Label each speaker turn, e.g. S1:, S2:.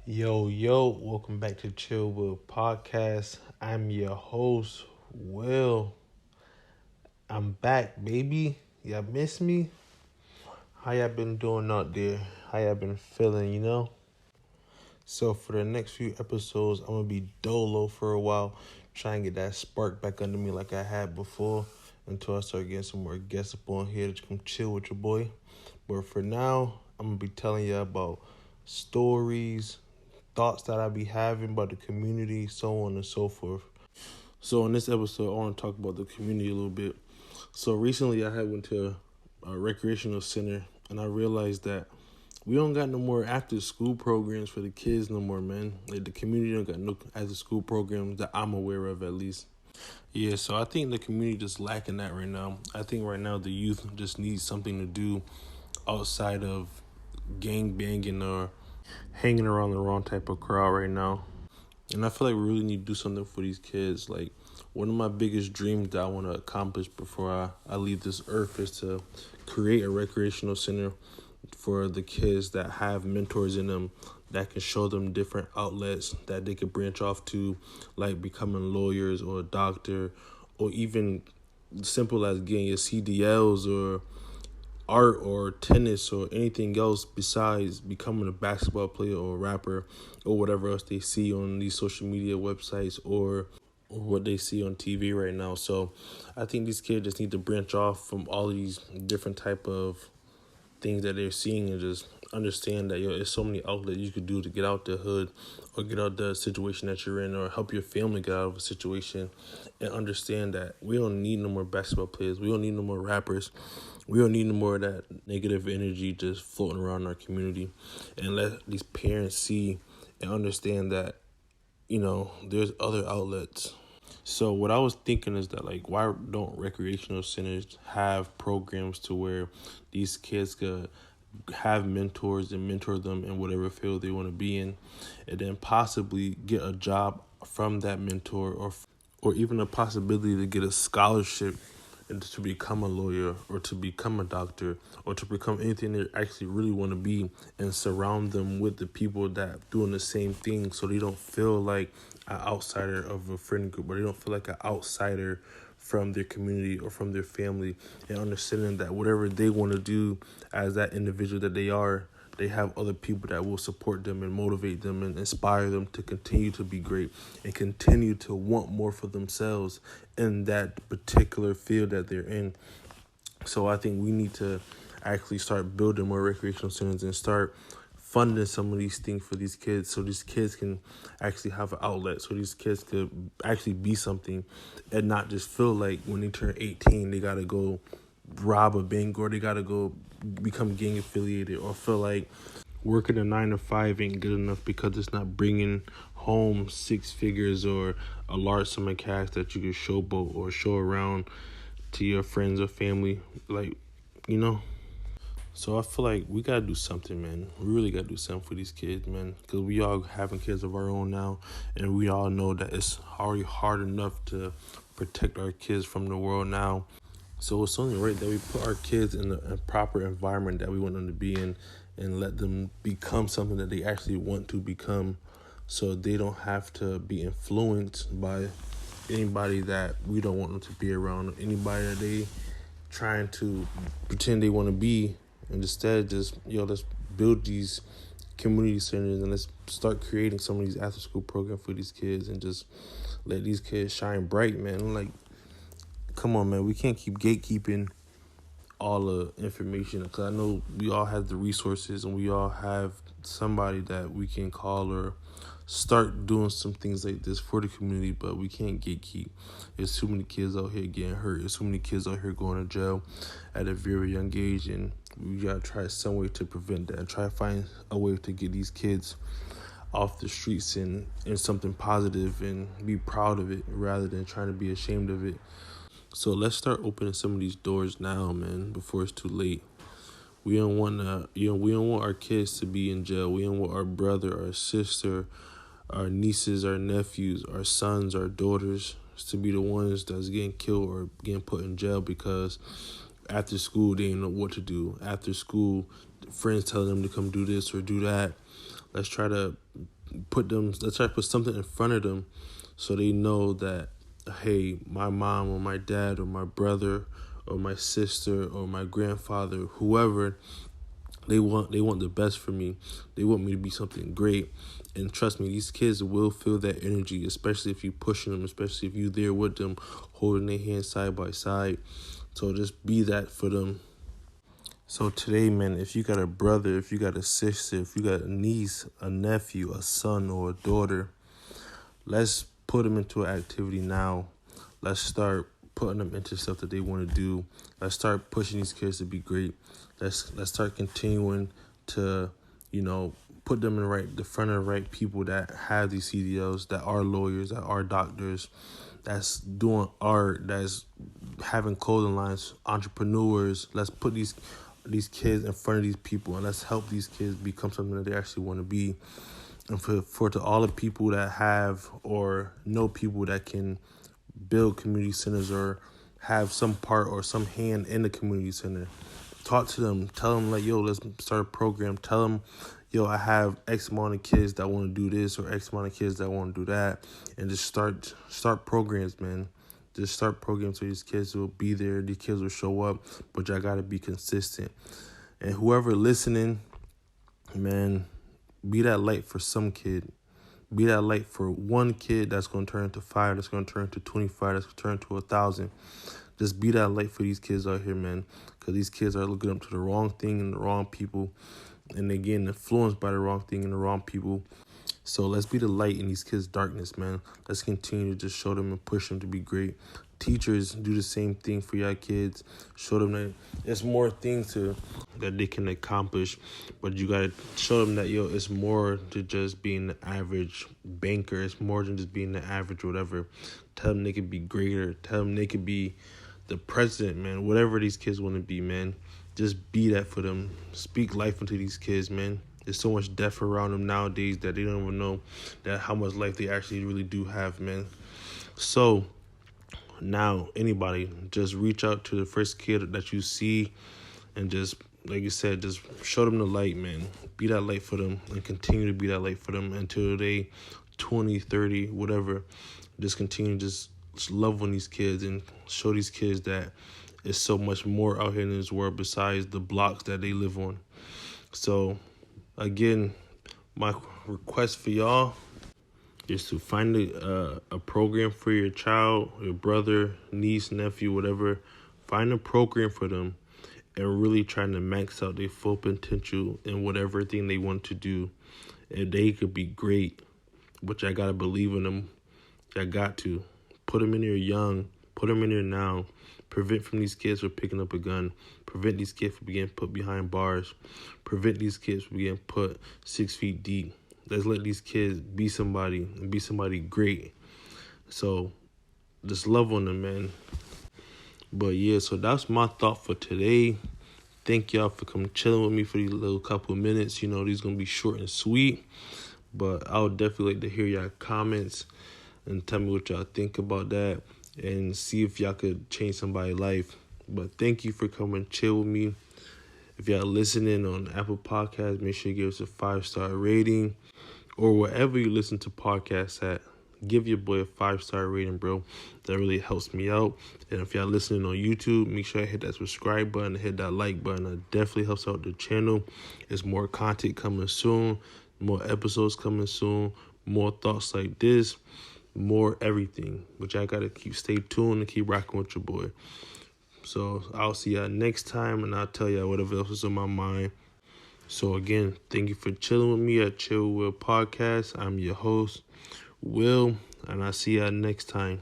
S1: Welcome back to Chill Will Podcast. I'm your host, Will. I'm back, baby. Y'all miss me? How y'all been doing out there? How y'all been feeling? So for the next few episodes, I'm gonna be dolo for a while, try and get that spark back under me like I had before until I start getting some more guests up on here to come chill with your boy. But for now, I'm gonna be telling you about stories, thoughts that I be having about the community, so on and so forth. So in this episode, I want to talk about the community a little bit. So recently, I had went to a recreational center, and I realized that we don't got no more after school programs for the kids no more, man. Like the community don't got no after school programs that I'm aware of, at least. Yeah, so I think the community just lacking that right now. I think right now the youth just needs something to do outside of gang banging or hanging around the wrong type of crowd right now. And I feel like we really need to do something for these kids. Like, one of my biggest dreams that I want to accomplish before I leave this earth is to create a recreational center for the kids that have mentors in them that can show them different outlets that they could branch off to, like becoming lawyers or a doctor, or even simple as getting your CDLs or art or tennis or anything else besides becoming a basketball player or a rapper or whatever else they see on these social media websites or what they see on TV right now. So I think these kids just need to branch off from all of these different type of things that they're seeing and just understand that there's so many outlets you could do to get out the hood or get out the situation that you're in or help your family get out of a situation, and understand that we don't need no more basketball players. We don't need no more rappers. We don't need no more of that negative energy just floating around our community, and let these parents see and understand that, there's other outlets. So what I was thinking is that, like, why don't recreational centers have programs to where these kids could have mentors and mentor them in whatever field they want to be in, and then possibly get a job from that mentor, or even a possibility to get a scholarship and to become a lawyer or to become a doctor or to become anything they actually really want to be, and surround them with the people that doing the same thing, so they don't feel like an outsider of a friend group, or they don't feel like an outsider from their community or from their family, and understanding that whatever they want to do as that individual that they are, they have other people that will support them and motivate them and inspire them to continue to be great and continue to want more for themselves in that particular field that they're in. So I think we need to actually start building more recreational centers and start funding some of these things for these kids, so these kids can actually have an outlet, so these kids could actually be something and not just feel like when they turn 18 they gotta go rob a bank or they gotta go become gang affiliated, or feel like working a 9 to 5 ain't good enough because it's not bringing home six figures or a large sum of cash that you can showboat or show around to your friends or family, like, you know. So I feel like we gotta do something, man. We really gotta do something for these kids, man. Because we all having kids of our own now, and we all know that it's already hard enough to protect our kids from the world now. So it's only right that we put our kids in a proper environment that we want them to be in, and let them become something that they actually want to become, so they don't have to be influenced by anybody that we don't want them to be around, anybody that they trying to pretend they want to be. And instead, just, let's build these community centers and let's start creating some of these after school programs for these kids and just let these kids shine bright, man. Like, come on, man. We can't keep gatekeeping all the information, because I know we all have the resources and we all have somebody that we can call or start doing some things like this for the community, but we can't gatekeep. There's too many kids out here getting hurt. There's too many kids out here going to jail at a very young age, and we gotta try some way to prevent that and try to find a way to get these kids off the streets and something positive and be proud of it rather than trying to be ashamed of it. So let's start opening some of these doors now, man, before it's too late. We don't want we don't want our kids to be in jail. We don't want our brother, our sister, our nieces, our nephews, our sons, our daughters to be the ones that's getting killed or getting put in jail because after school they didn't know what to do. After school, friends tell them to come do this or do that. Let's try to put something in front of them so they know that, hey, my mom or my dad or my brother or my sister or my grandfather, whoever, they want the best for me. They want me to be something great. And trust me, these kids will feel that energy, especially if you pushing them, especially if you there with them, holding their hands side by side. So just be that for them. So today, man, if you got a brother, if you got a sister, if you got a niece, a nephew, a son, or a daughter, let's put them into an activity now. Let's start putting them into stuff that they want to do. Let's start pushing these kids to be great. Let's start continuing to, put them in the front of the right people that have these CDLs, that are lawyers, that are doctors, that's doing art, that's having clothing lines, entrepreneurs. Let's put these kids in front of these people, and let's help these kids become something that they actually want to be. And for to all the people that have or know people that can build community centers or have some part or some hand in the community center, talk to them. Tell them, like, yo, let's start a program. Tell them, yo, I have X amount of kids that want to do this or X amount of kids that want to do that. And just start programs, man. Just start programs so these kids will be there. These kids will show up, but y'all got to be consistent. And whoever listening, man, be that light for some kid. Be that light for one kid that's going to turn into 5, that's going to turn into 25, that's going to turn into 1,000. Just be that light for these kids out here, man, because these kids are looking up to the wrong thing and the wrong people, and they're getting influenced by the wrong thing and the wrong people. So let's be the light in these kids' darkness, man. Let's continue to just show them and push them to be great. Teachers, do the same thing for your kids. Show them that there's more things that they can accomplish, but you gotta show them that, yo, it's more to just being the average banker. It's more than just being the average whatever. Tell them they could be greater. Tell them they could be the president, man. Whatever these kids want to be, man. Just be that for them. Speak life into these kids, man. There's so much death around them nowadays that they don't even know that how much life they actually really do have, man. So now, anybody, just reach out to the first kid that you see and just, like you said, just show them the light, man. Be that light for them and continue to be that light for them until they 20, 30, whatever. Just continue to just love on these kids and show these kids that there's so much more out here in this world besides the blocks that they live on. So, again, my request for y'all is to find a program for your child, your brother, niece, nephew, whatever. Find a program for them and really trying to max out their full potential in whatever thing they want to do. And they could be great, but I got to believe in them. I got to. Put them in there young. Put them in there now. Prevent from these kids from picking up a gun. Prevent these kids from being put behind bars. Prevent these kids from being put 6 feet deep. Let's let these kids be somebody and be somebody great. So just love on them, man. But yeah, so that's my thought for today. Thank y'all for coming chilling with me for these little couple of minutes. These going to be short and sweet. But I would definitely like to hear y'all comments and tell me what y'all think about that and see if y'all could change somebody's life. But thank you for coming chill with me. If y'all listening on Apple Podcasts, make sure you give us a 5-star rating. Or wherever you listen to podcasts at, give your boy a 5-star rating, bro. That really helps me out. And if y'all listening on YouTube, make sure I hit that subscribe button, hit that like button. That definitely helps out the channel. There's more content coming soon, more episodes coming soon, more thoughts like this, more everything. But y'all gotta stay tuned and keep rocking with your boy. So I'll see y'all next time, and I'll tell y'all whatever else is on my mind. So again, thank you for chilling with me at Chill Will Podcast. I'm your host, Will, and I'll see y'all next time.